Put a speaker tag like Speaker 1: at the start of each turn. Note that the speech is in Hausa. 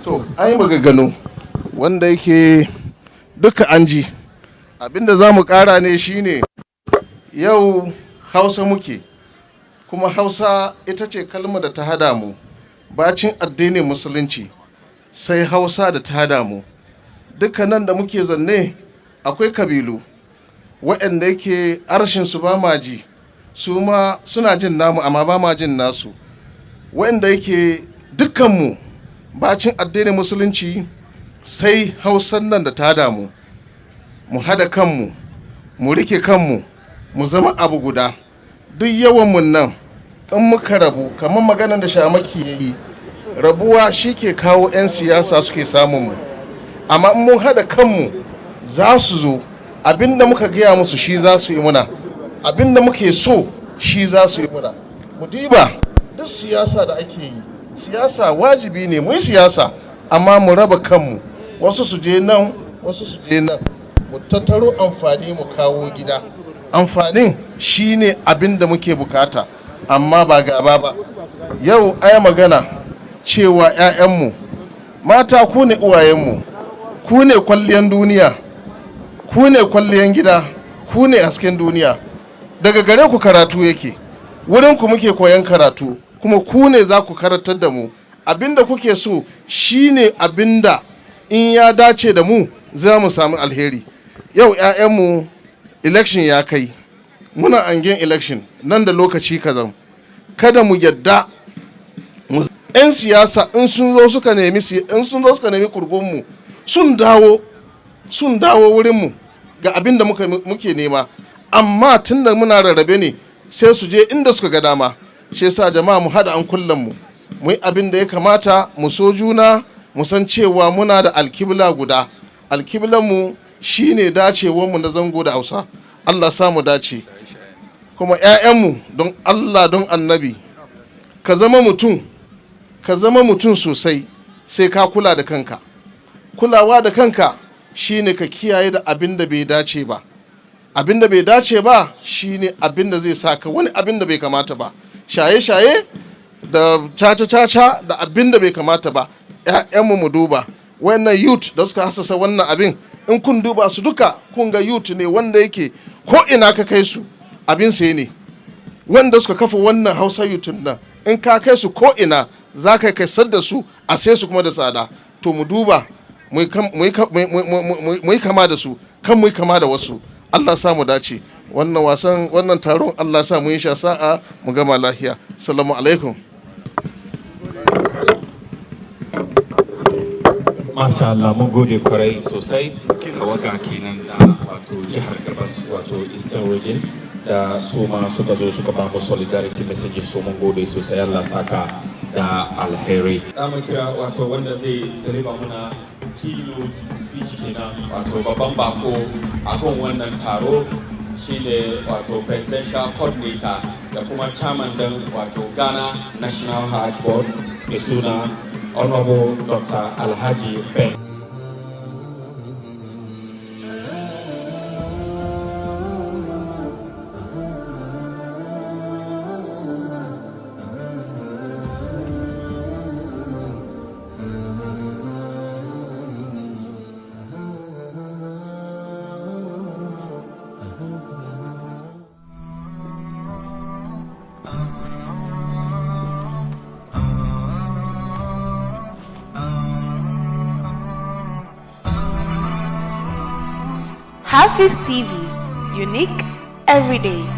Speaker 1: To, ai magagano wanda yake duka an ji. Abinda za mu ƙara ne shine yau Hausa muke, kuma Hausa ita ce kalmar da ta hada mu. Bacin addinin musulunci sai Hausa da ta hada mu. Dukkanan da muke zanne akwai kabilu waɗanda yake arshinsu ba ma ji, su ma suna jin namu amma ba ma jin nasu. Waɗanda yake dukkanmu bacin addinin musulunci sai Hausan nan da ta damu. Mu hada kanmu, mu rike kanmu, mu zama abu guda. Duk yawanmu nan in muka rabu, kamar maganar da Shamaki ya yi, rabuwa shi ke kawo 'yan siyasa suke samun mu. Amma in mun hada kanmu za su zo, abinda muka gaya musu shi za su yi muna, abinda muke so shi za su yi muna. Mu diba duk siyasa da ake yi, siyasa wajibi ne mu yi siyasa, amma mu raba kanmu, wasu su je nan wasu su je nan, mu tattaro amfani mu kawo gida. Amfanin shine abin da muke bukata, amma ba gaba ba. Yau ai magana cewa 'ya'yanmu mata, ku ne uwayenmu, ku ne kwalliyan duniya, ku ne kwalliyan gida, ku ne hasken duniya. Daga gare ku karatu yake, wurin ku muke koyan karatu, kuma ku ne za ku karantar da mu. Abinda kuke so shine abinda in ya dace da mu za mu samu alheri. Yau 'ya'yanmu election ya kai, muna angen election nan da lokaci kazan. Kada mu yadda 'yan siyasa in sun zo suka nemi kurgunmu, sun dawo wurinmu ga abinda muke nema. Amma tunda muna rarrabe ne sai su je inda suka ga dama. Shi yasa jama'a mu hada an kullum mu yi abin da ya kamata, mu so juna, mu san cewa muna da alkibla guda. Alkiblanmu shine dacewarmu na Zango da Hausa. Allah sa mu dace. Kuma 'ya'yanmu don Allah don Annabi, ka zama mutum sosai, sai ka kula da kanka. Kulawa da kanka shine ka kiyaye da abin da bai dace ba. Abin da bai dace ba shine abin da zai saka wani abin da bai kamata ba. Shaye-shaye da caca-caca da abin da bai kamata ba. 'Ya'yanmu mu duba wannan youth da suka hasasa wannan abin, in kun duba su duka kun ga youth ne wanda yake ko ina ka kai su abin sai ne. Wanda suka kafa wannan Hausa youth nan, in ka kai su ko ina za ka kai da su a sai su kuma da tsada. To mu duba mu yi kama da su, kan mu yi kama da wasu. Allah sa mu dace. Wannan taron Allah sa mu yi sha sa'a mu gama lafiya. Assalamu alaikum.
Speaker 2: Masha Allah, mun gode kwarai sosai. Tawaga kenan da wato jihar Gabas, wato Eastern Region, da su ma suka zo suka ba mu solidarity message, so mun gode sosai. Allah saka da alheri. Mu kira wato wanda zai deliver muna keynote speech kenan, wato babban bako akan wannan taro shine wato presidential coordinator da kuma chairman din wato Ghana National Hajj Board mai suna Honorable Dr. Alhaji Ben.
Speaker 3: HAFIZ TV, unique every day.